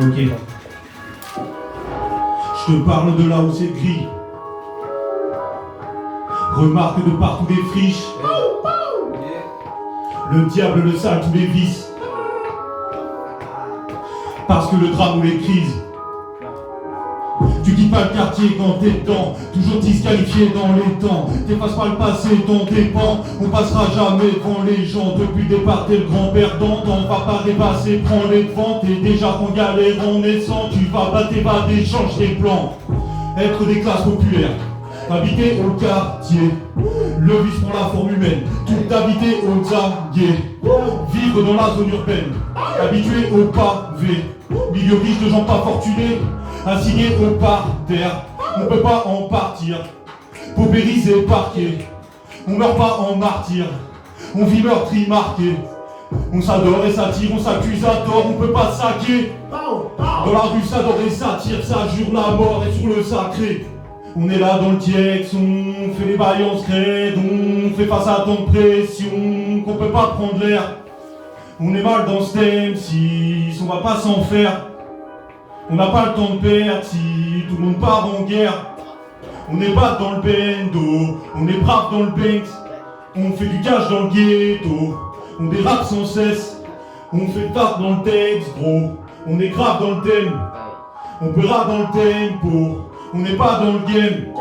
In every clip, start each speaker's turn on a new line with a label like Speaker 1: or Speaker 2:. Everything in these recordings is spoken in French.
Speaker 1: Ok. Je te parle de là où c'est gris. Remarque de partout des friches. Le diable le sale tous les vices. Parce que le drame ou les crises. Tu quittes pas le quartier quand t'es dedans. Toujours disqualifié dans les temps. T'effaces pas le passé, t'en dépend. On passera jamais devant les gens. Depuis le départ t'es le grand perdant. T'en vas pas répasser, prends les devants. T'es déjà en galère en naissant. Tu vas battre tes bas, change tes plans. Être des classes populaires, habiter au quartier. Le vice prend la forme humaine. Tout habiter aux aguets. Vivre dans la zone urbaine. Habitué au pavé. Milieu riche de gens pas fortunés. Assigné au parterre, on peut pas en partir. Paupérisé, parqué, on meurt pas en martyr. On vit meurtri, marqué. On s'adore et s'attire, on s'accuse à tort, on peut pas saquer. Dans la rue s'adore et s'attire, ça jure la mort et sur le sacré. On est là dans le tiex, on fait les bails en scred, on fait face à tant de pression qu'on peut pas prendre l'air. On est mal dans ce thème, si on va pas s'en faire. On n'a pas le temps de perdre si tout le monde part en guerre. On est pas dans le bendo, on est brave dans le Banks. On fait du cash dans le ghetto, on dérape sans cesse. On fait tard dans le texte, gros, on est grave dans le thème. On paiera dans le tempo, on n'est pas dans le game.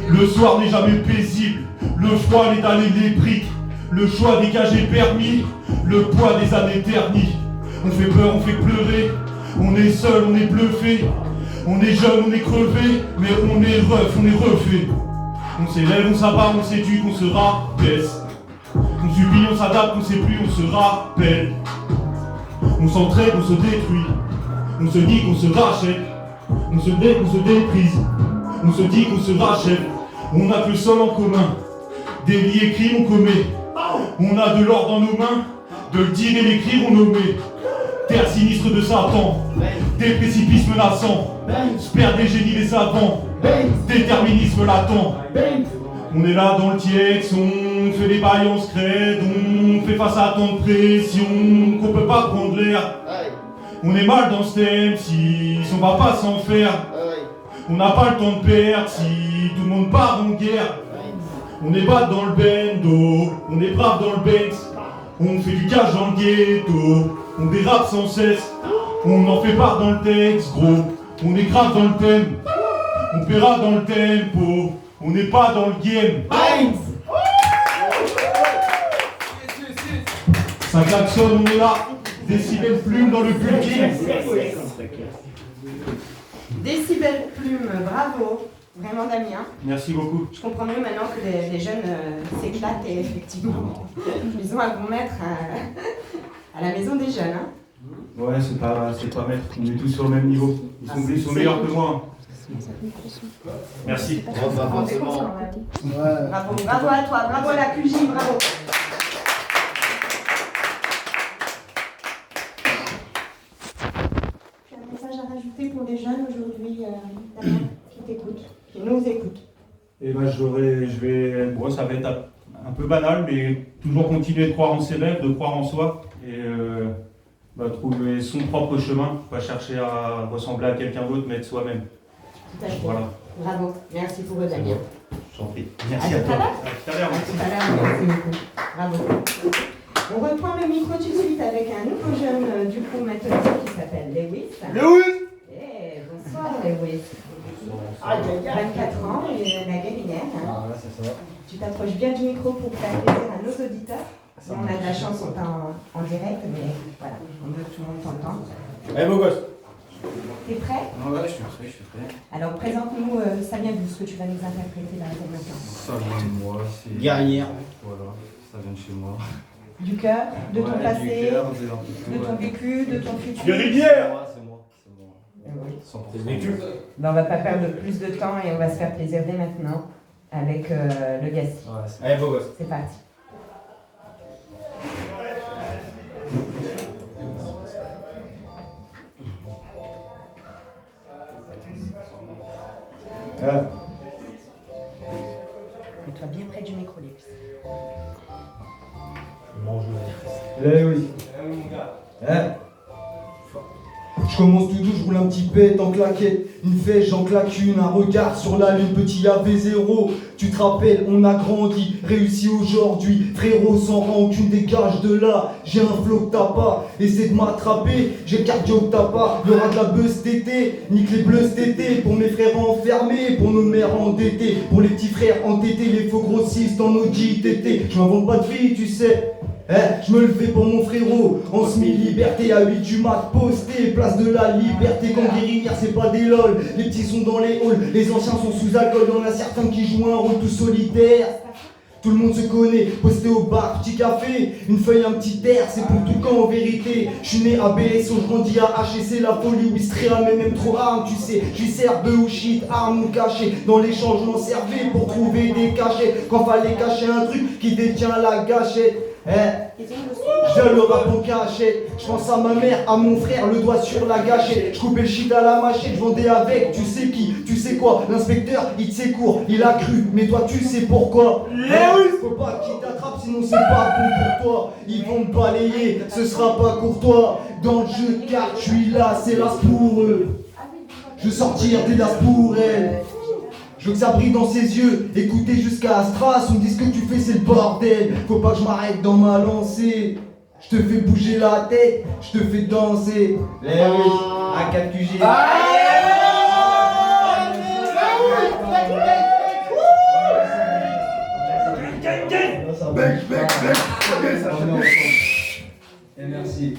Speaker 1: Le soir n'est jamais paisible, le froid, les dalles et les briques. Le choix des cages est permis, le poids des années ternies. On fait peur, on fait pleurer. On est seul, on est bluffé. On est jeune, on est crevé. Mais on est ref, on est refait. On s'élève, on s'abat, on s'éduque, on se rabaisse. On subit, on s'adapte, on sait plus, on se rappelle. On s'entraide, on se détruit. On se dit qu'on se rachète. On se dé, on se déprise. On se dit qu'on se rachète. On a que le sol en commun. Délit et crime, on commet. On a de l'or dans nos mains. De le dire et l'écrire, on nommait. Terre sinistre de Satan, des précipices menaçants, sperme des génies les savants, déterminisme latent. On est là dans le tiex, on fait des bails en scred, on fait face à tant de pression qu'on peut pas prendre l'air. On est mal dans ce thème, si on va pas s'en faire. On n'a pas le temps de perdre si tout le monde part en guerre. On est pas dans le bendo, on est brave dans le Banks. On fait du cash dans le ghetto, on dérape sans cesse. On en fait part dans le texte, gros, on est grave dans le thème. On paiera dans le tempo, on n'est pas dans le game. Ça klaxonne, on est là. Décibel plume dans le bulletin.
Speaker 2: Décibel plume, bravo. Vraiment Damien.
Speaker 1: Merci beaucoup.
Speaker 2: Je comprends mieux maintenant que les jeunes s'éclatent et effectivement ils ont un bon maître à la maison des jeunes. Hein.
Speaker 1: Ouais, c'est pas maître, on est tous sur le même niveau. Ils sont meilleurs que moi. Merci.
Speaker 2: Bravo à toi, bravo à la QJ, bravo. Tu as un message à rajouter pour les jeunes aujourd'hui, Damien, qui t'écoutent, qui nous écoutent?
Speaker 1: Et ben bon, ça va être un peu banal, mais toujours continuer de croire en ses rêves, de croire en soi et trouver son propre chemin, pas chercher à ressembler à quelqu'un d'autre, mais être soi-même.
Speaker 2: Tout à fait.
Speaker 1: Voilà.
Speaker 2: Bravo, merci pour eux, Damien.
Speaker 1: Je t'en prie. Merci à toi. À tout à l'heure.
Speaker 2: Tout à l'heure, merci beaucoup. Bravo. On reprend le micro tout de suite avec un nouveau jeune du coup maintenant qui s'appelle Lewis.
Speaker 3: Lewis!
Speaker 2: Bonsoir Lewis. 24 ans, et la guérinière.
Speaker 3: Ah, là, c'est ça.
Speaker 2: Tu t'approches bien du micro pour faire plaisir à nos auditeurs. Si on a de la chance, on t'a en direct, mais voilà, on veut que tout le monde t'entende.
Speaker 3: Eh, beau gosse!
Speaker 2: T'es prêt?
Speaker 3: Ouais, je suis prêt.
Speaker 2: Alors présente-nous, ça vient d'où ce que tu vas nous interpréter là maintenant?
Speaker 4: Ça vient de moi, c'est...
Speaker 3: Guerrière.
Speaker 4: Voilà, ça vient de chez moi.
Speaker 2: Du cœur, de ton
Speaker 4: Ouais,
Speaker 2: passé,
Speaker 4: du cœur,
Speaker 2: de ton vécu, de ton futur.
Speaker 1: Guérinière!
Speaker 4: C'est moi.
Speaker 2: Oui.
Speaker 4: 100%.
Speaker 3: vécu.
Speaker 2: Ben, on va pas perdre plus de temps et on va se faire plaisir dès maintenant avec le Gassi.
Speaker 4: Ouais, c'est...
Speaker 3: Allez, beau gosse.
Speaker 2: C'est parti. Mets-toi bien près du micro, Lewis.
Speaker 3: Lewis.
Speaker 1: Je
Speaker 5: Je commence tout doux, je roule un petit pet en claquette. Une fèche, j'en claque une, un regard sur la lune, petit AV0. Tu te rappelles, on a grandi, réussi aujourd'hui. Frérot, sans rancune, dégage de là. J'ai un flow que t'as pas, essaie de m'attraper. J'ai le cardio que t'as pas, y'aura de la buzz cet été. Nique les bleus cet été, pour mes frères enfermés, pour nos mères endettées, pour les petits frères entêtés, les faux grossistes en Audi TT. Je m'invente pas de vie, tu sais. Je me le fais pour mon frérot, en semi-liberté à 8 du mat posté, place de la liberté, quand guérinière c'est pas des lol, les petits sont dans les halls, les anciens sont sous alcool, y'en a certains qui jouent un rôle tout solitaire. Tout le monde se connaît, posté au bar, petit café, une feuille, un petit air, c'est pour tout camp en vérité. Je suis né à BSO, je grandis à HC, la folie, Wistria, mais même trop arme, tu sais. J'y sers bœuf ou shit, armes cachées. Dans l'échange, je m'en servais pour trouver des cachets. Quand fallait cacher un truc qui détient la gâchette. Je viens le rap en cachette. Je pense à ma mère, à mon frère, le doigt sur la gâchette. Je coupais le shit à la machette, je vendais avec, tu sais qui, tu sais quoi. L'inspecteur, il te secourt, il a cru, mais toi tu sais pourquoi. Faut pas qu'il t'attrape, sinon c'est pas bon pour toi. Ils vont me balayer, ce sera pas courtois. Dans le jeu de cartes, je suis là, c'est l'as pour eux. Je veux sortir des las pour elle. Je veux que ça brille dans ses yeux, écoutez jusqu'à Astras, on me dit ce que tu fais c'est le bordel. Faut pas que je m'arrête dans ma lancée. Je te fais bouger la tête, je te fais danser. Eh oui, à 4QG.
Speaker 3: Et merci.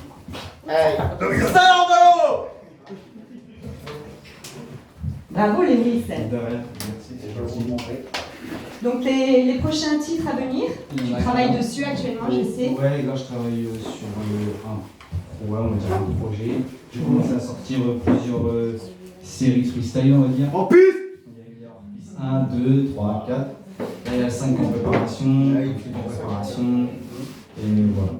Speaker 2: Bravo les Miss.
Speaker 4: De rien, merci, c'est gentil.
Speaker 2: Donc les prochains titres à venir, tu travailles dessus actuellement, je sais.
Speaker 4: Ouais, là je travaille sur un on va dire un projet. J'ai commencé à sortir plusieurs séries freestyle, on va dire.
Speaker 3: En plus
Speaker 4: Il y a 1, 2, 3, 4. Là il y a 5 en préparation, 8 en préparation. Et voilà.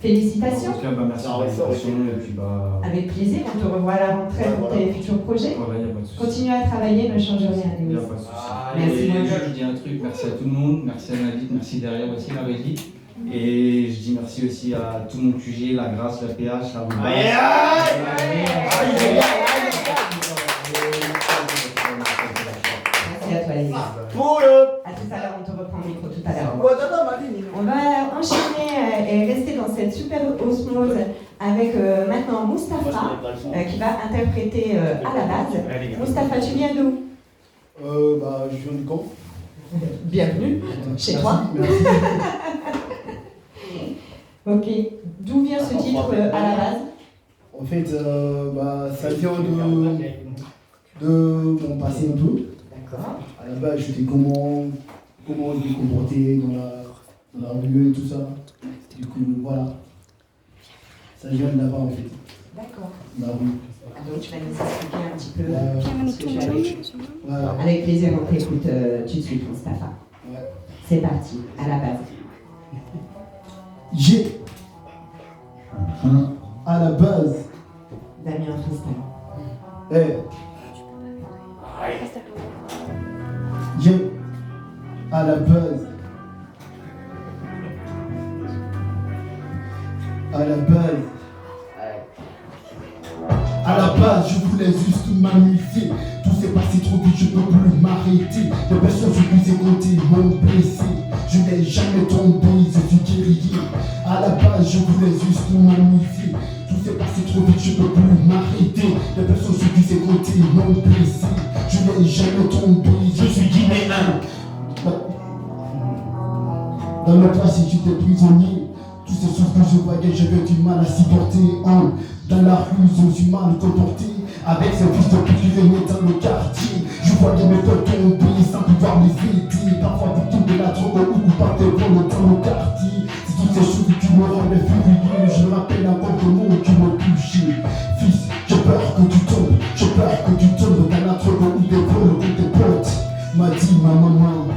Speaker 2: Félicitations.
Speaker 4: En tout cas, bah, merci pour l'invitation. Et puis bah.
Speaker 2: Avec plaisir, on te revoit à la rentrée pour tes futurs projets.
Speaker 4: Voilà, y a pas de souci.
Speaker 2: Continue à travailler, ne change rien.
Speaker 4: Il n'y a pas de souci.
Speaker 2: Merci
Speaker 4: Et
Speaker 2: beaucoup.
Speaker 4: je dis un truc, merci à tout le monde, merci à Navid, merci derrière aussi la régie. Et je dis merci aussi à tout mon QG, la Grâce, la PH, la Roubaix.
Speaker 2: Merci à toi les gars. À tout à l'heure, on te reprend le micro tout à l'heure. On va enchaîner et rester dans cette super osmose avec maintenant Mustapha qui va interpréter à la base. Mustapha, tu viens d'où?
Speaker 6: Je viens du camp.
Speaker 2: Bienvenue chez toi. Ok, d'où vient ce titre à la base?
Speaker 6: En fait, ça vient de mon passé un peu.
Speaker 2: D'accord.
Speaker 6: À la base, je sais comment je me comportais dans la rue et tout ça. Du coup, voilà. Ça vient de là-bas en fait.
Speaker 2: D'accord.
Speaker 6: La rue.
Speaker 2: Donc tu vas nous expliquer un petit peu ce que tu as vécu.
Speaker 6: Voilà.
Speaker 2: Avec plaisir, on t'écoute tout de suite, Mustapha.
Speaker 6: Ouais.
Speaker 2: C'est parti, à la base.
Speaker 6: J'ai à la base.
Speaker 2: Damien Freestyle.
Speaker 6: J'ai à la base. À la base, je voulais juste m'amuser. Tout s'est passé trop vite, je peux plus m'arrêter. Les personnes je vous ai compté m'ont blessé. Je n'ai jamais tombé, je suis guerrier. À la base, je voulais juste m'amuser. Tout s'est passé trop vite, je peux plus m'arrêter. Les personnes je vous ai compté m'ont blessé. Je n'ai jamais tombé, je suis guinéen. Dans le passé, j'étais prisonnier. Tous ces choses que je voyais, j'avais du mal à supporter. Dans la rue, je me suis mal comporté. Avec ces fils de pute qui venaient dans le quartier. Je voyais mes potes tomber sans pouvoir les aider. Parfois victime de la drogue ou coupable de vol dans le quartier. C'est toutes ces choses qui me rendaient furieux. Je me rappelle encore de mots qui m'ont touché. Fils, j'ai peur que tu tombes. J'ai peur que tu tombes dans la drogue ou des vols ou des potes. M'a dit ma maman.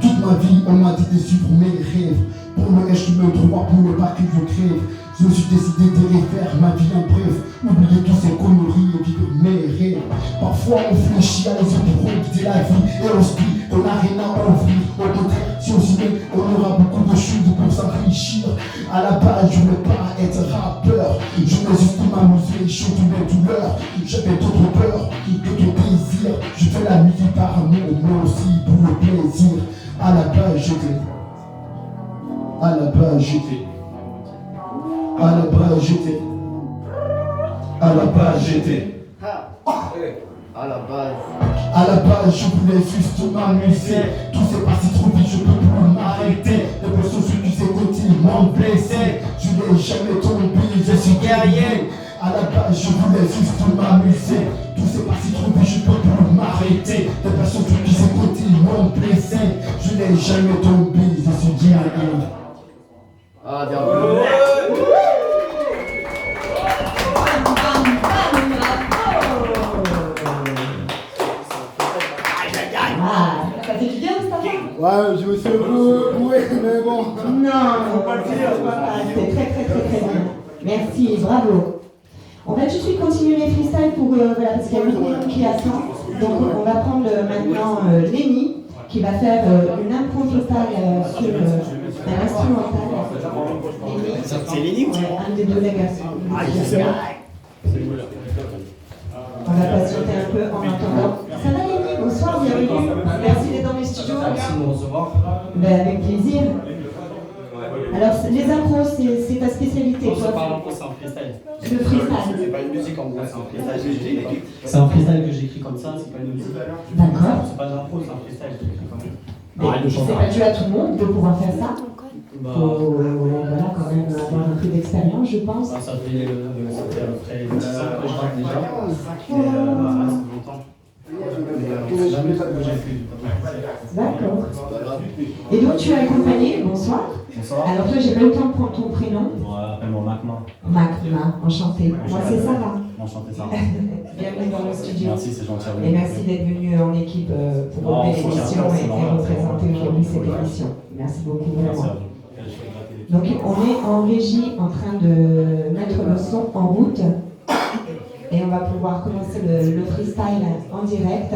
Speaker 6: Toute ma vie, on m'a dit de suivre mes rêves. Pour le reste, je me droit pour ne pas que je crève. Je me suis décidé de refaire ma vie en bref. Oublier toutes ces conneries et vivre mes rêves. Parfois, on fléchit à les autres pour quitter la vie. Et on se dit qu'on n'a rien à envier. Au contraire, si on s'y met, on aura beaucoup de choses pour s'enrichir. À la base, base, je voulais pas être rappeur. Je voulais juste m'amuser, chanter mes douleurs. J'avais d'autres peurs, d'autres désirs. Je fais la musique par amour, moi aussi pour le plaisir. À la base, j'étais. À la base, j'étais. À la base, j'étais. À la base, j'étais.
Speaker 3: À la base.
Speaker 6: À la base, je voulais juste m'amuser. Tout s'est passé trop vite, je peux plus m'arrêter. Les personnes sur qui s'est côté m'ont blessé. Je n'ai jamais tombé, je suis guerrier. À la base, je voulais juste m'amuser. Tout s'est passé trop vite, je peux plus m'arrêter. Les personnes sur qui s'est côté m'ont blessé. Je n'ai jamais tombé, je suis guerrier.
Speaker 3: Ah, bien joué.
Speaker 2: Ça fait du bien, Moustapha?
Speaker 6: Ouais, je me suis bourré, mais bon.
Speaker 2: Non, faut pas le dire. C'était très bien. Merci, bravo. On va tout de suite continuer les freestyles pour, voilà, parce qu'il y a beaucoup de monde qui attend. Donc on va prendre maintenant Lenny qui va faire une impro totale sur un instrumental.
Speaker 3: C'est Lenny ou
Speaker 2: un des deux les garçons. On va patienter un peu en attendant. Ça va Lenny? Bonsoir, bienvenue. Merci d'être dans les studios.
Speaker 4: Merci de me recevoir.
Speaker 2: Ben, avec plaisir. Alors, les impros, c'est ta spécialité,
Speaker 7: Non,
Speaker 2: toi?
Speaker 7: c'est pas un impro, c'est un freestyle.
Speaker 2: Le freestyle.
Speaker 7: C'est pas une musique en gros, c'est un freestyle que j'écris. C'est un freestyle que j'écris comme ça, c'est pas une musique.
Speaker 2: D'accord.
Speaker 7: C'est pas de l'impro, c'est un freestyle que j'écris comme ça.
Speaker 2: Mais c'est pas dû à tout le monde de pouvoir faire ça.
Speaker 7: Bah,
Speaker 2: Voilà, quand même avoir un peu d'expérience, je pense.
Speaker 7: ça fait à peu près 10 ans que je rappe déjà. Et ça reste longtemps. C'est jamais ça que j'ai fait.
Speaker 2: D'accord. Et donc, tu es accompagné, bonsoir.
Speaker 7: Bonsoir.
Speaker 2: Alors, toi, j'ai pas eu le temps de prendre ton prénom.
Speaker 7: Appelle-moi Macma.
Speaker 2: Magma, enchanté. Moi, c'est Sarah.
Speaker 7: Enchanté, Sarah.
Speaker 2: Bienvenue dans le studio.
Speaker 7: Merci, c'est gentil à vous.
Speaker 2: Et merci d'être venu en équipe pour relever l'émission et représenter aujourd'hui cette émission. Merci beaucoup,
Speaker 7: Merci
Speaker 2: vraiment.
Speaker 7: à vous.
Speaker 2: Donc on est en régie en train de mettre le son en route et on va pouvoir commencer le freestyle en direct.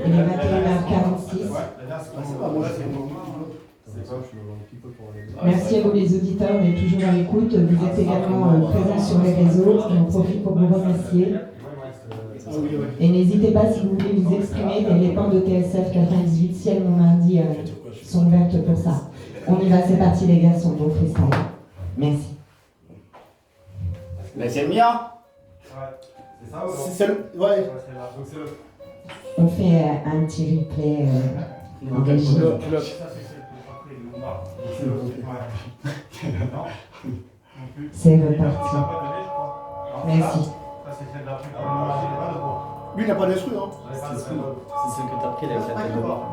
Speaker 2: Il est 21h46. Merci à vous les auditeurs d'être toujours à l'écoute. Vous êtes également présents sur les réseaux. J'en profite pour vous remercier. Et n'hésitez pas si vous voulez vous exprimer. Les portes de TSF 98 Ciel mon mardi sont ouvertes pour ça. On y va, c'est parti les gars, son bon freestyle. Merci.
Speaker 3: Mais c'est le mien.
Speaker 6: C'est ça, c'est le. Ouais.
Speaker 2: On fait un petit replay en régie. C'est reparti. Merci.
Speaker 6: Lui, il n'a pas d'instru, hein.
Speaker 7: C'est ce que t'as pris avec la tête de mort.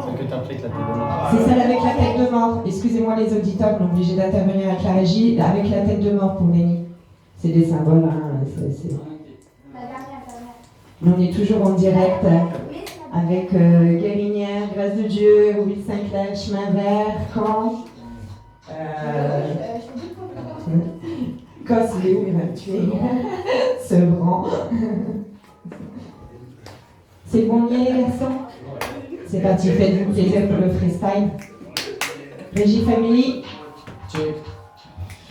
Speaker 7: C'est ce que t'as pris avec la tête de mort.
Speaker 2: C'est celle avec la tête de mort. Excusez-moi les auditeurs, on est obligé d'intervenir avec la régie. Avec la tête de mort pour Lenny. C'est des symboles, hein. Nous, on est toujours en direct avec Guérinière, Grâce de Dieu, Will Saint-Clair, Chemin Vert, Caen. Cos, il est où? Il va me tuer. Sevran. C'est bon, bien les garçons? C'est parti, faites-vous plaisir pour le freestyle. Régie Family.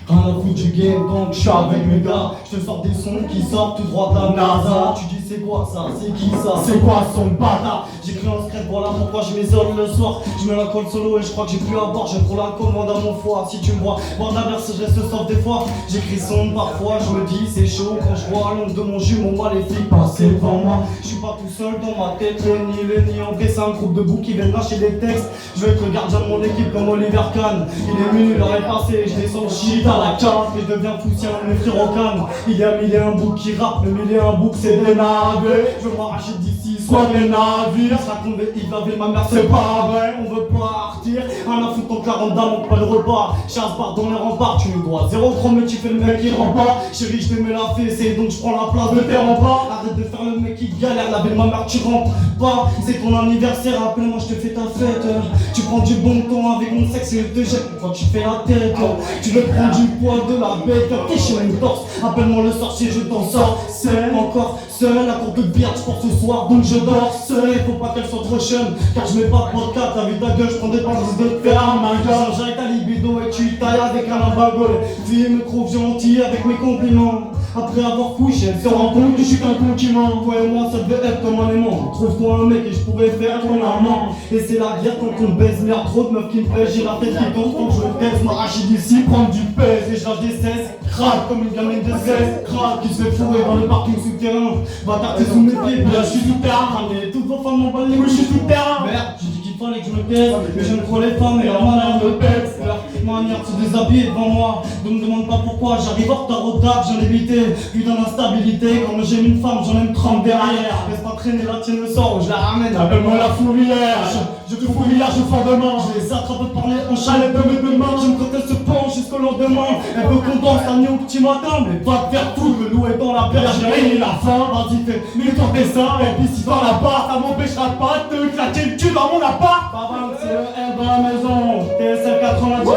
Speaker 5: Rien à foutre du game, donc je suis avec mes gars. Je te sors des sons qui sortent tout droit de la NASA. Tu dis c'est quoi ça? C'est qui ça? C'est quoi son bâtard? J'écris en secret, voilà pourquoi je m'isole le soir. Je mets l'alcool solo et je crois que j'ai plus à boire. Je prends la commande à mon foie. Si tu me vois boire de la bière, je reste soft des fois. J'écris son parfois, je me dis c'est chaud quand je vois l'ombre de mon jumeau maléfique passer devant moi. Je suis pas tout seul dans ma tête, Lenny en vrai c'est un groupe de boucs qui viennent lâcher des textes. Je vais être le gardien de mon équipe comme Oliver Kahn. Il est minuit, l'heure est passée, je descends le shit à la carte et je deviens fou si un frère au calme. Il y a mille et un boucs qui rappe, le mille et un boucs c'est des navets. Je veux m'arracher d'ici, soit des navires. Je raconte des hits, la vie de ma mère c'est pas vrai. On veut partir, un à foutre ton 40 dames, on pas le repas. Chasse barre dans les remparts, tu me dois zéro chrome mais tu fais le mec qui rentre pas. Chérie je te mets la fesse et donc je prends la place de tes remparts. Arrête de faire le mec qui galère, la vie de ma mère tu rentres pas. C'est ton anniversaire, appelle-moi je te fais ta fête. Tu prends du bon temps avec mon sexe et je te jette quand tu fais la tête. Tu veux prendre du poids de la bête, t'es chez mon torse. Appelle-moi le sorcier, je t'en sors. C'est encore seul, la courte de bière, je porte ce soir, donc je
Speaker 8: dors seul, faut pas qu'elle soit trop jeune. Car je mets pas de vodka, t'as vu ta gueule, je prends des pinces de te faire un gueule. J'arrête ta libido et tu tailles avec un embagole. Fille me trouve gentil avec mes compliments. Après avoir couché, elle se rend compte que je suis qu'un concurrent. Toi et moi, ça devait être comme un aimant. Trouve-toi un mec et je pourrais faire ton amant. Et c'est la guerre quand on baise, merde, trop de meufs qui me plaisent. J'ai la tête qui tombe quand je baise, m'arracher d'ici, prendre du pèse. Et je lâche des cesses, craque comme une gamine de 16. Craque qui se fait fourrer dans le parking souterrain. Bâtard, t'es sous mes pieds, puis là je suis tout terrain. Mais toutes vos femmes m'ont pas les couilles, je suis tout terrain. Merde, j'ai dit qu'il fallait que je me taise. Mais j'aime trop les femmes et leur manière me pèse. Leur manière de se déshabiller devant moi. Ne me demande pas pourquoi, j'arrive en retard au taf, j'en ai évité. Putain d'instabilité, quand j'aime une femme, j'en aime 30 derrière. Laisse pas traîner, la tienne me sort, je la ramène.
Speaker 1: Appelle-moi la fourmilière.
Speaker 8: Je te fourmillard, je fends demain. Je les attrape par les hanches à l'aide de mes deux mains. J'aime quand elle se penche jusqu'au lendemain. Elle veut qu'on danse la nuit au petit matin. Mais va te faire tout, le loup est dans la bergerie. La faim, vas-y fais, mets-toi tes seins. Et puis si dans l'appart, ça m'empêchera pas de te claquer le cul dans mon appart. Baba, c'est le R dans la maison. TSL 90.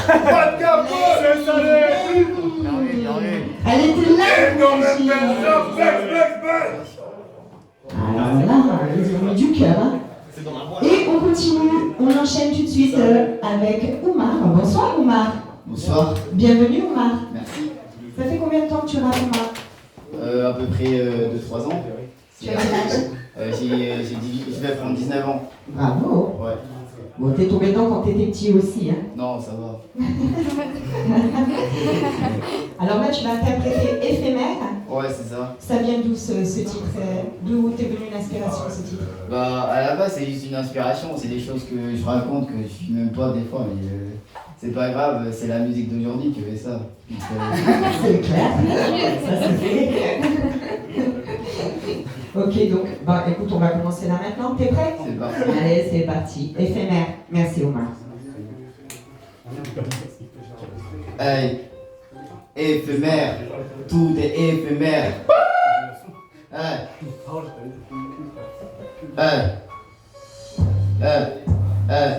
Speaker 1: Pas de capot, c'est salé.
Speaker 2: Elle était là. Alors là, ils ont mis du cœur. Hein. Et on continue, on enchaîne tout de suite avec Oumar. Bonsoir Oumar.
Speaker 3: Bonsoir.
Speaker 2: Bienvenue Oumar.
Speaker 3: Merci.
Speaker 2: Ça fait combien de temps que tu rappes Oumar?
Speaker 3: À peu près 2-3 ans.
Speaker 2: Tu as quel âge?
Speaker 3: Je vais prendre 19 ans.
Speaker 2: Bravo.
Speaker 3: Ouais.
Speaker 2: Bon, t'es tombé dedans quand t'étais petit aussi, hein.
Speaker 3: Non, ça va.
Speaker 2: Alors là, tu vas interpréter Éphémère.
Speaker 3: Ouais, c'est ça.
Speaker 2: Ça vient d'où ce titre? D'où t'es venu l'inspiration ce titre?
Speaker 3: Bah, à la base, c'est juste une inspiration. C'est des choses que je raconte, que je suis même pas des fois, mais c'est pas grave. C'est la musique d'aujourd'hui qui fait ça.
Speaker 2: C'est clair. Ça se fait. Ok, donc, bah écoute, on va commencer là maintenant. T'es prêt?
Speaker 3: C'est parti.
Speaker 2: Allez, c'est parti. Éphémère. Merci Omar.
Speaker 3: Hey, éphémère, tout est éphémère. Hey, hey, hey, hey.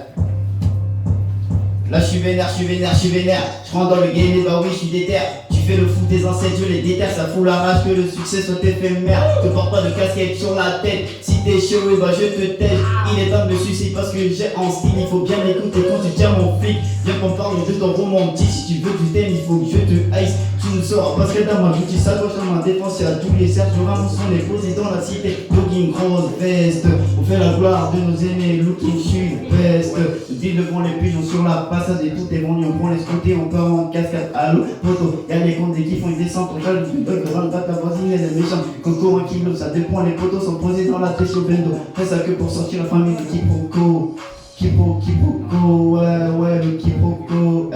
Speaker 3: Là je suis vénère, je rentre dans le game et bah oui je suis déter. Tu fais le fou des ancêtres, je les déterre, ça fout la rage que le succès soit éphémère. Te porte pas de casquette sur la tête, si t'es chaud et bah je te tèche. Il est temps de me suicider parce que j'ai en style, il faut bien m'écouter quand tu tiens mon flic. Viens qu'on parle de ton romantique, si tu veux tu t'aimes, il faut que je te haïs. Tu ne sauras pas ce que dans ma boutique, ça doit dans ma défense, et à tous les Sergio Ramos sont les posés dans la cité. Looking grosse veste, on fait la gloire de nos aînés, looking je suis best. Je dis devant les pigeons sur la passade et tout est vendu, on prend les scotés, on part en cascade. Allô, poteau, y'a les comptes qui font une descente, on jaloux, une bonne grande ta voisine, elle est méchante. Coco, un kilo, ça dépend, les poteaux sont posés dans la tête au bendo. Fais ça que pour sortir la famille du quiproquo. Quiproquo, ouais, le quiproquo,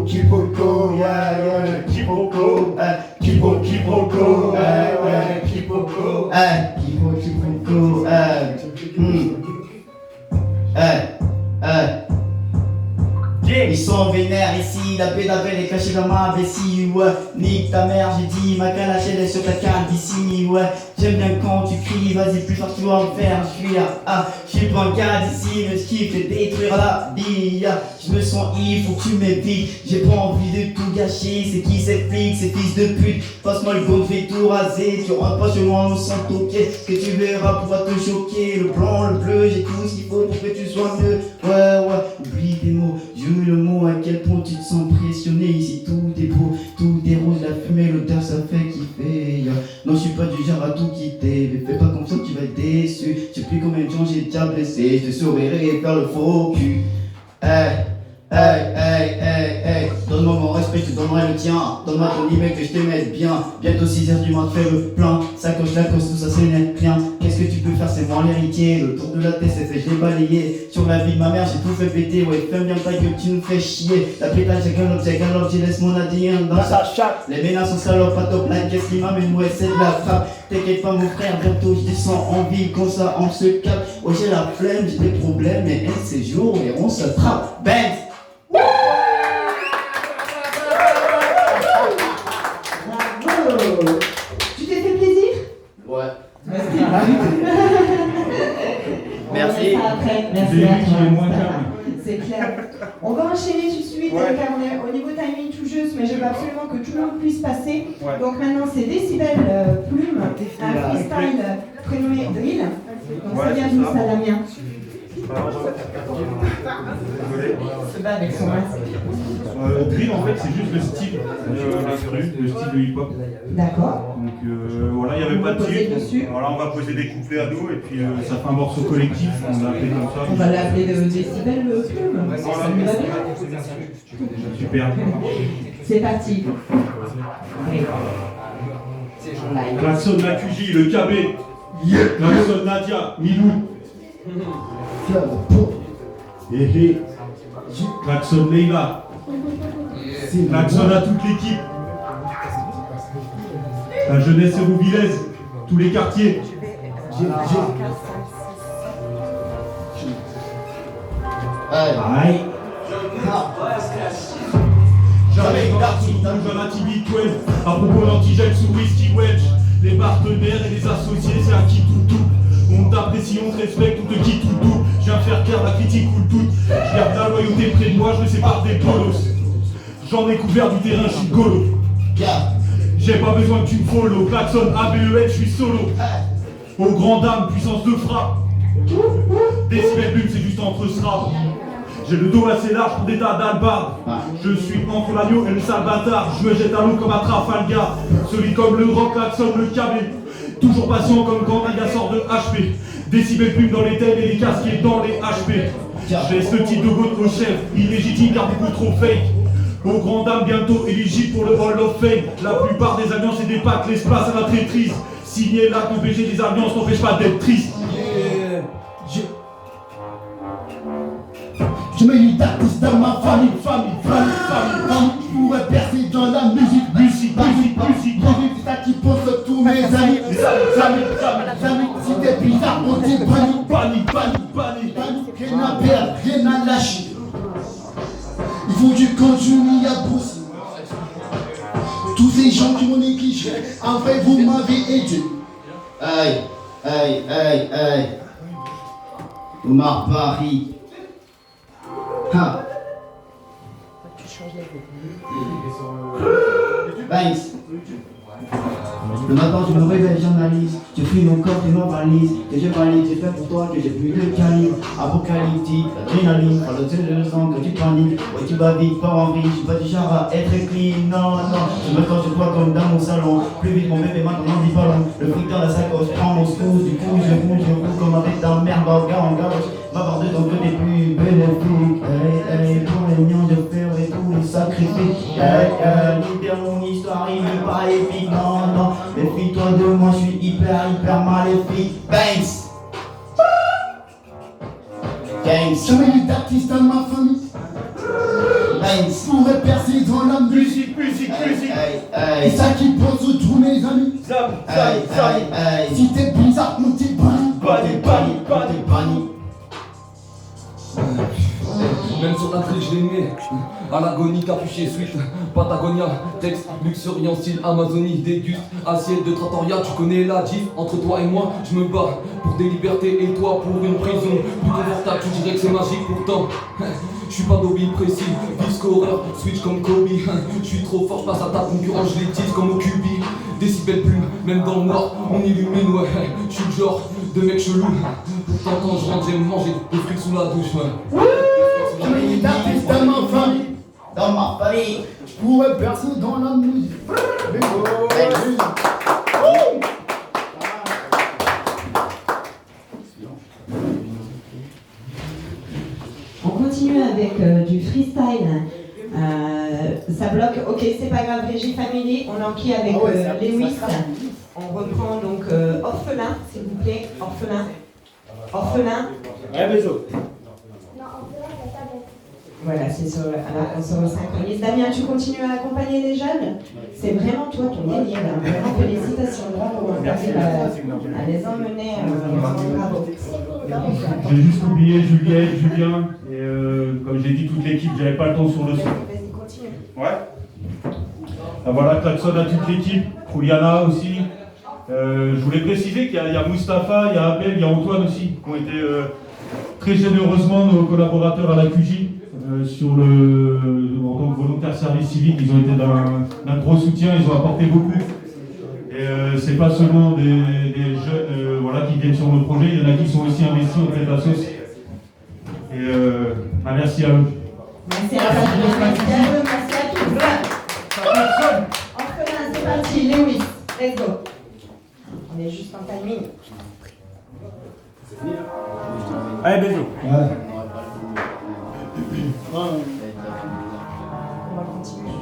Speaker 3: quiproquo, yeah, le quiproquo, quiproquo, ouais, quiproquo, quiproquo, Ils sont vénères ici, la pédavelle est cachée dans ma vessie, ouais. Nique ta mère, j'ai dit, ma calache elle est sur ta carte d'ici, ouais. J'aime bien quand tu cries, vas-y plus fort tu vas me faire, je suis là, je suis pas un gars d'ici, mais je kiffe te détruire la vie, je me sens ivre, faut que tu m'évites, j'ai pas envie de tout gâcher, c'est qui cette flic, ces fils de pute, passe-moi le gonne, fais tout raser, tu rentres pas chez moi, on s'en toquer, ce que tu verras pourra te choquer, le blanc, le bleu, j'ai tout ce qu'il faut pour que tu sois mieux, ouais, oublie tes mots, joue le mot, à quel point tu te sens pressionné, ici tout est beau, tout est rose, la fumée, l'odeur ça fait kiffer, non je suis pas du genre à tout quitter, mais fais pas confiance, tu vas être déçu, je sais plus combien de gens j'ai déjà blessé, je te sourirai et faire le faux cul, donne-moi mon respect, je te donnerai le tien. Donne-moi ton email que je t'aimette bien. Bientôt 6h du matin, fais le plein. Ça coche la cause, tout ça c'est net rien. Qu'est-ce que tu peux faire, c'est moi l'héritier. Le tour de la tête, c'est fait, je l'ai balayé. Sur la vie de ma mère, j'ai tout fait péter. Ouais, fais bien ta gueule, tu nous fais chier. La pétage, j'ai galope, j'ai laisse mon ADN dans sa chatte. Les ménages sont salopes, pas top line, qu'est-ce qui m'amène, ouais, c'est de la frappe. T'inquiète pas mon frère, bientôt je descends en ville, comme ça on se capte. Ouais, j'ai la flemme, j'ai des problèmes, mais un de ces jours, et on se trappe. Benz!
Speaker 2: Bravo. Tu t'es fait plaisir?
Speaker 3: Ouais.
Speaker 2: Merci.
Speaker 3: Merci.
Speaker 2: On va faire ça après. Merci
Speaker 1: J'ai
Speaker 2: à
Speaker 1: vu qu'il est moins
Speaker 2: toi.
Speaker 1: calme.
Speaker 2: C'est clair. On va enchaîner tout de suite, car on est au niveau timing tout juste, mais je veux absolument que tout le monde puisse passer. Donc maintenant, c'est Décibel Plume, un freestyle prénommé Drill. Donc ça vient d'où ça, Damien? Se bat avec son masque.
Speaker 1: Drill, en fait, c'est juste le style, le style de hip-hop.
Speaker 2: D'accord.
Speaker 1: Donc voilà, il n'y avait pas de titre. Voilà, on va poser des couplets à nous et puis ça fait un morceau collectif. On l'a appelé comme ça.
Speaker 2: On va l'appeler Décibel Plume. Ça nous va bien.
Speaker 1: Super.
Speaker 2: C'est parti.
Speaker 1: Klaxon Nakuji, le KB. Klaxon Nadia, Milou. Klaxon Leila. Klaxon à toute l'équipe. La jeunesse et Rouvillaise, tous les quartiers. Aïe. Jamais d'artiste, un jeune anti-bitcoin. À propos d'antigène sous whisky wedge. Les partenaires et les associés, c'est un qui tout. On t'apprécie, on te respecte, on te quitte tout. Je viens faire clair, la critique coule toute. Je garde la loyauté près de moi, je me sépare des polos. J'en ai couvert du terrain, je suis golo. J'ai pas besoin que tu me follow. Klaxon, ABEL, je suis solo. Aux grandes dames, puissance de frappe. Décibel Plume, c'est juste entre straps. J'ai le dos assez large pour des tas d'albards. Je suis entre l'agneau et le sale bâtard. Je me jette à l'eau comme à Trafalgar. Solide comme le rock, Klaxon, le KB. Toujours patient comme quand un gars sort de HP. Décibel Plume dans les thèmes et les casquets dans les HP. Je laisse le titre de goût au chef. Illégitime car beaucoup trop fake. Aux grandes dames bientôt éligibles pour le Hall of Fame. La plupart des alliances et des packs laissent place à la traîtrise. Signer l'acte empêcher des alliances n'empêche pas d'être triste.
Speaker 6: Je mets une d'artiste dans ma famille. Je pourrais percer dans la musique. C'est ça qui pose tous mes amis. Si t'es bizarre, on dit panique. Rien à perdre, rien à lâcher. Il faut que je continue à bosser. Tous ces gens qui m'ont négligé, en vrai vous m'avez aidé.
Speaker 3: Aïe. Omar Paris. Banks. Le matin je me réveille, j'analyse. Je prie mon corps et ma valise. Que je valide, j'ai fait pour toi que j'ai plus de calibre. Apocalyptique, adrénaline, pas le tel de sang que tu paniques. Ouais tu vas vite, pas en vie, je suis pas du genre à être clean. Non, je me tends sur toi comme dans mon salon. Plus vite mon bébé maintenant dit pas long. Le fric dans la sacoche, prends mon scouse. Du coup je roule comme avec ta merde, bagarre en galoche. Ma barre de ton côté plus bénéfique. Pour les miens de faire et tous les sacrifices. Libère mon histoire, il n'est pas épique. Non, méfie-toi de moi, je suis hyper maléfique. Banks.
Speaker 6: Jamais eu d'artiste dans ma famille.
Speaker 3: Banks.
Speaker 6: Pourrais percer dans la musique. Et ça qui pose tous mes amis. Si t'es bizarre, on t'est banni.
Speaker 9: Même sur l'intrigue je l'ai né. À l'agonie capuché suite Patagonia, texte luxuriant style Amazonie. Déguste, assiette de trattoria. Tu connais la diff entre toi et moi. Je me bats pour des libertés et toi pour une prison plus confortable. Tu dirais que c'est magique pourtant je suis pas d'hobby précis. Disque horreur, switch comme Kobe. Je suis trop fort face à ta concurrence. Je les tease comme au QB. Décibel Plume, même dans le noir on illumine. Ouais, je suis le genre de mec chelou. Pourtant quand je rentre j'aime manger des frites sous la douche.
Speaker 6: Jamais eu d'artiste dans ma famille. Je pourrais percer dans la musique.
Speaker 2: On continue avec du freestyle. Ça bloque, ok, c'est pas grave, Régie Family. On enquille avec Lewis. On reprend donc Orphelin, s'il vous plaît. Orphelin. Voilà, c'est sur, on se resynchronise. Damien, tu continues à accompagner les jeunes? C'est vraiment toi ton délire. Vraiment félicitations. Bravo. Merci à les emmener. Bravo.
Speaker 1: J'ai juste oublié Juliette, Julien et comme j'ai dit toute l'équipe, j'avais pas le temps sur le son.
Speaker 2: Vas-y, continue.
Speaker 1: Ouais. Ah, voilà, Klaxon à toute l'équipe, Juliana aussi. Je voulais préciser qu'il y a Mustapha, il y a Abel, il y a Antoine aussi, qui ont été très généreusement nos collaborateurs à la QJ en tant que volontaires service civique. Ils ont été d'un gros soutien, ils ont apporté beaucoup. Et c'est pas seulement des jeunes qui viennent sur nos projets, il y en a qui sont aussi investis auprès de la sauce. Et merci à eux.
Speaker 2: Merci à vous, merci à tous. Orphelin, c'est parti, Lewis, let's go. On est juste en timing.
Speaker 8: Allez, bisous.
Speaker 2: On va continuer.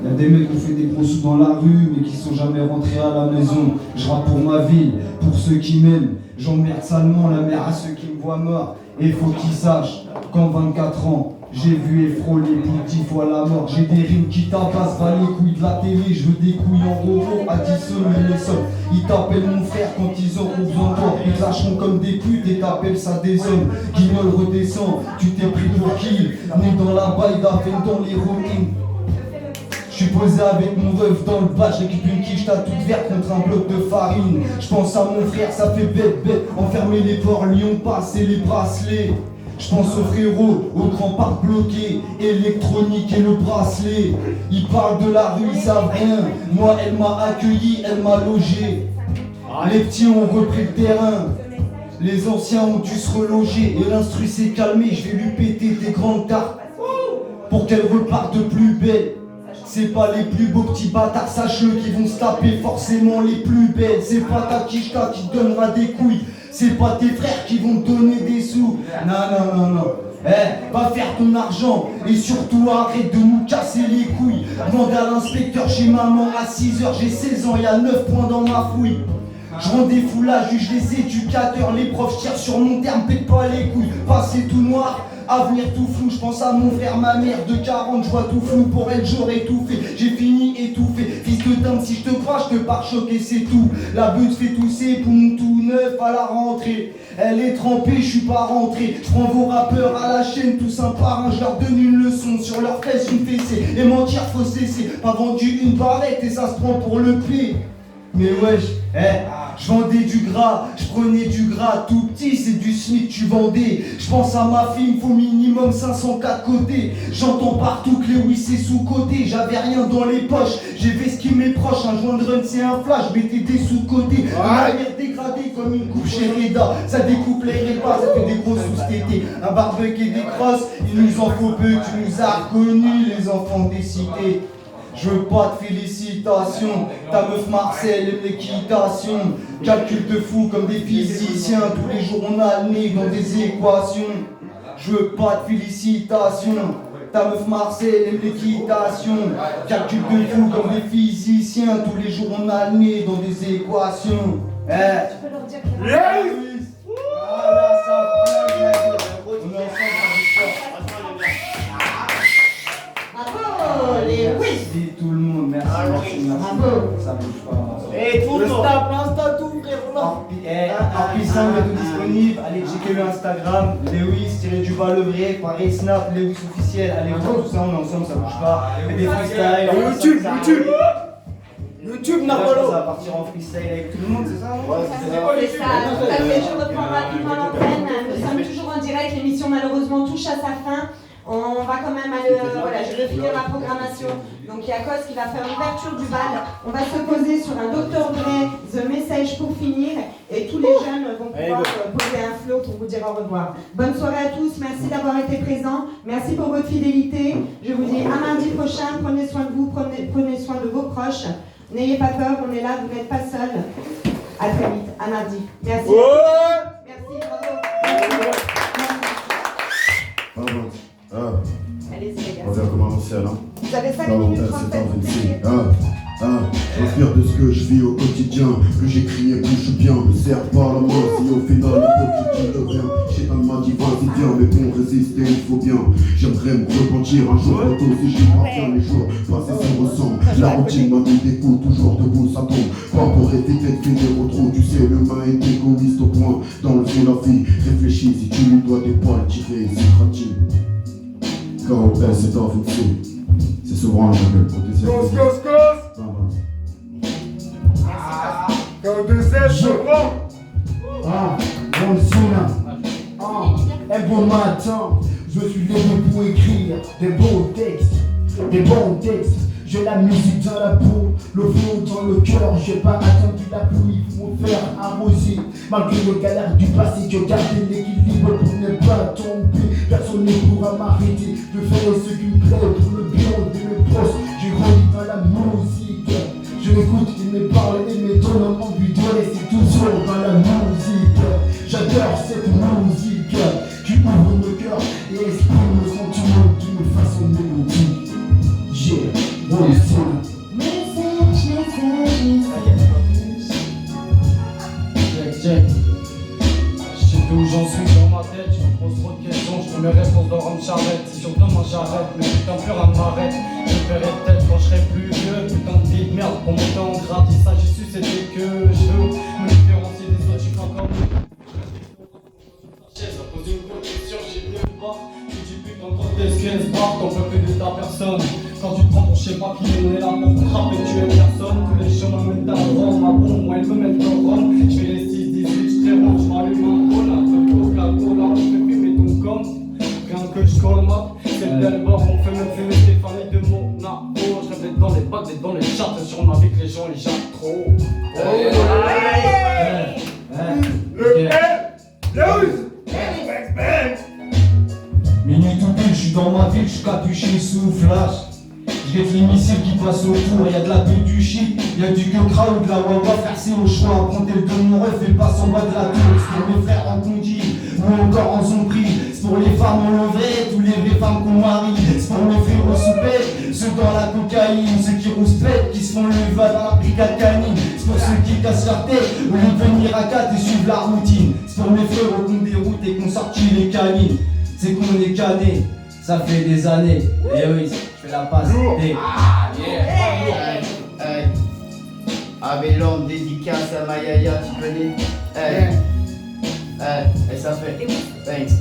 Speaker 5: Y'a des mecs qui ont fait des gros sous dans la rue, mais qui sont jamais rentrés à la maison. Je rappe pour ma ville, pour ceux qui m'aiment. J'emmerde salement la mère à ceux qui me voient mort. Et faut qu'ils sachent qu'en 24 ans, j'ai vu et frôlé plus de 10 fois la mort. J'ai des rimes qui tabassent, va les couilles de la télé. Je veux des couilles en roro, additionner les sommes. Ils t'appellent mon frère quand ils auront besoin de toi. Ils te lâcheront comme des putes et t'appellent ça des hommes. Guignol redescend, tu t'es pris pour qui? Né dans la baille d'Aven, dans l'héroïne. Je suis posé avec mon rêve dans le bas, je récupère une quiche à toute verte contre un bloc de farine. Je pense à mon frère, ça fait bête, enfermer les ports, Lyon, passer les bracelets. Je pense aux frérots, au grand parc bloqué, électronique et le bracelet. Ils parlent de la rue, ils savent rien. Moi, elle m'a accueilli, elle m'a logé. Les petits ont repris le terrain. Les anciens ont dû se reloger. Et l'instru s'est calmé, je vais lui péter des grandes tartes pour qu'elle reparte de plus belle. C'est pas les plus beaux petits bâtards, sache-le, qui vont se taper forcément les plus belles. C'est pas ta quicheta qui te donnera des couilles. C'est pas tes frères qui vont te donner des sous. Non. Va faire ton argent et surtout arrête de nous casser les couilles. Demande à l'inspecteur chez maman à 6h, j'ai 16 ans, y'a 9 points dans ma fouille. Je rends des fous là, juge les éducateurs, les profs tirent sur mon terme, pète pas les couilles. Passé tout noir, avenir tout flou, je pense à mon frère, ma mère de 40, je vois tout flou, pour elle j'aurais tout fait, j'ai fini étouffé. Fils de dame, si je te crois, je te pare-choc et c'est tout. La butte fait tousser, poumon tout neuf à la rentrée. Elle est trempée, je suis pas rentré. Je prends vos rappeurs à la chaîne, tous un par un, je leur donne une leçon, sur leur fesses une fessée. Et mentir faut cesser, pas vendu une barrette et ça se prend pour le P. Mais wesh, je vendais du gras, je prenais du gras tout petit, c'est du SMIC tu vendais. Je pense à ma fille, il faut minimum 504 côtés. J'entends partout que Lewis est sous-côté, j'avais rien dans les poches, j'ai fait ce qui m'est proche, un joint de run c'est un flash, mettez des sous-côtés. Ma mère dégradée comme une coupe chez Reda, ça découpe les repas, ça fait des gros sous-tétés. Un barbecue et des crosses, il nous en faut peu, tu nous as reconnus les enfants des cités. Je veux pas de félicitations, ta meuf Marcel aime l'équitation. Calcul de fou comme des physiciens, tous les jours on a le nez dans des équations. Je veux pas de félicitations, ta meuf Marcel aime l'équitation. Calcul de fou comme des physiciens, tous les jours on a le nez dans des équations.
Speaker 2: Tu peux leur dire qu'il y a
Speaker 5: Merci tout le monde, merci. Ça bouge pas.
Speaker 8: Et tout le monde. Insta tout frérot.
Speaker 5: Arpi simple, tout disponible. Allez checker le Instagram, Lewis-le vrai, pareil Snap, Lewis officiel. Allez voir tout ça, on est ensemble, ça bouge pas. Et des freestyles. YouTube, Narvalo. Ça va partir en freestyle avec tout le monde, c'est ça?
Speaker 2: C'est ça, tout à fait. Je reprends rapidement l'antenne. Nous sommes toujours en direct. L'émission malheureusement touche à sa fin. On va quand même aller, voilà, je vais finir la programmation. Donc il y a Cos qui va faire l'ouverture du bal. On va se poser sur un Dr Dre, The Message pour finir. Et tous les jeunes vont pouvoir poser un flow pour vous dire au revoir. Bonne soirée à tous, merci d'avoir été présents. Merci pour votre fidélité. Je vous dis à mardi prochain, prenez soin de vous, prenez soin de vos proches. N'ayez pas peur, on est là, vous n'êtes pas seuls. À très vite, à mardi. Merci. Merci, bravo. Allez-y les gars.
Speaker 6: On vient commencer alors.
Speaker 2: Vous avez 5 minutes 37.
Speaker 6: J'inspire de ce que je vis au quotidien. Plus j'écris et plus je suis bien. Me serre par la main si au final l'hypocrisie revient. J'ai un m'a dit vas-y viens, mais pour résister il faut bien. J'aimerais me repentir un jour plutôt si j'y parviens. Les jours passés se ressemblent. La routine m'a mis des coups, toujours debout ça tombe. Pas pour éviter de finir au trou. Tu sais l'humain est égoïste au point d'enlever la vie. Réfléchis si tu lui dois des poils tirés, c'est gratuit. Quand c'est offensé. souvent la gueule. Bon un bon matin, je suis levé pour écrire des bons textes. J'ai la musique dans la peau, le flot dans le cœur. J'ai pas attendu la pluie pour me faire arroser. Malgré les galères du passé, je garde l'équilibre pour ne pas tomber. Personne ne pourra m'arrêter de faire ce qui me plaît pour le bien de mes proches. J'ai grandi dans la musique. Je l'écoute, il me parle et me donne envie de rester toujours dans la musique. J'adore cette musique qui ouvre le cœur et exprime le sentiment d'une façon mélodique. J'ai
Speaker 8: Check. Je sais plus où j'en suis dans ma tête, je me pose trop de questions, je trouve mes réponses dans Rome Charrette. Si sur demain j'arrête, mais putain plus rien ne m'arrête. Je ferai peut-être quand je serai plus vieux, putain de petite merde pour monter en grade. Et ça j'ai su c'était que je veux me différencier des autres, je suis encore mieux. À cause d'une question, j'ai mieux pas. Tu dis putain trop d'esquisse, barre, t'en peux plus de ta personne. Quand tu te prends pour je sais pas qui est là pour te frapper, tu es personne. Tous les chemins mènent à Rome, ma bombe, moi elle me met dans Rome. Je fais les 6-18, je ronde, je m'allume un col, un peu de Coca-Cola, je fais fumer ton com. Rien que je colmate, c'est le bel bord, on fait même fumer Stéphanie de Monaco. Je rêve d'être dans les bacs, d'être dans les charts, sur ma vie que les gens ils jappent trop.
Speaker 5: Minuit tout pile, je suis dans ma ville, je suis capuché sous flash. Je guette les missiles qui passent autour, y'a de la bulle du shit, y'a du gueukra ou de la wawa, versé au choix, prends tel de mon ref et passe en bas de la tour. C'est pour mes frères en condi, ou encore en zombie. C'est pour les femmes en levrette, tous les vraies femmes qu'on marie. C'est pour mes frères au soupet, ceux dans la cocaïne, ceux qui rouspètent, qui se font le va dans la brigade canine. C'est pour ceux qui cassent leur tête, au lieu de venir à 4 et suivre la routine. C'est pour mes frères au compte des routes et qu'on sortit les canines. C'est qu'on est cané, ça fait des années. Et oui, je fais la passe.
Speaker 3: Avélon, dédicace à Mayaya, tu connais. Elle s'appelle Thanks.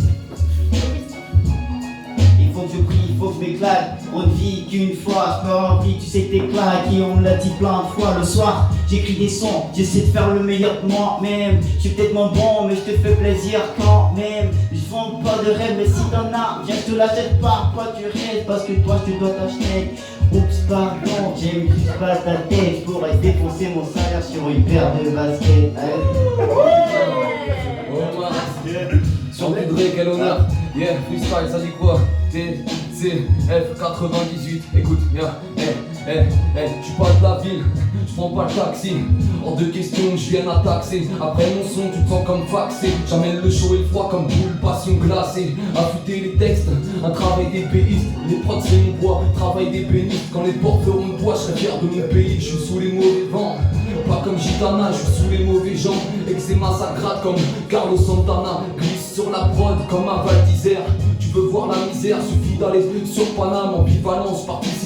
Speaker 3: Il faut que je prie, il faut que je m'éclate. On ne vit qu'une fois, pas envie, tu sais que t'es claqué, on me l'a dit plein de fois. Le soir, j'écris des sons, j'essaie de faire le meilleur de moi-même. Je suis peut-être moins bon, mais je te fais plaisir quand même. Je vends pas de rêve, mais si t'en as, viens, je te l'achète pas. Toi tu restes, parce que toi je te dois t'acheter. Oups, pardon, j'ai une crise pas ta tête. Je pourrais défoncer mon salaire sur une paire de baskets.
Speaker 9: Sur des Dre, quel honneur. Yeah, freestyle, ça dit quoi? TCF 98, écoute, yeah, je suis pas de la ville, je prends pas le taxi. Hors de question, je viens à taxer. Après mon son, tu te sens comme faxé. J'amène le chaud et le froid comme boule, passion glacée. Affûter les textes, un travail d'épéiste. Les prods c'est mon poids, travail d'ébéniste. Quand les portes feront de bois, je serai fier de mon pays. Je suis sous les mauvais vents, pas comme Gitana, je suis sous les mauvais gens. Eczéma ça gratte comme Carlos Santana. Glisse sur la prod comme un Val d'Isère. Tu veux voir la misère, suffit d'aller sur Paname. Ambivalence, participe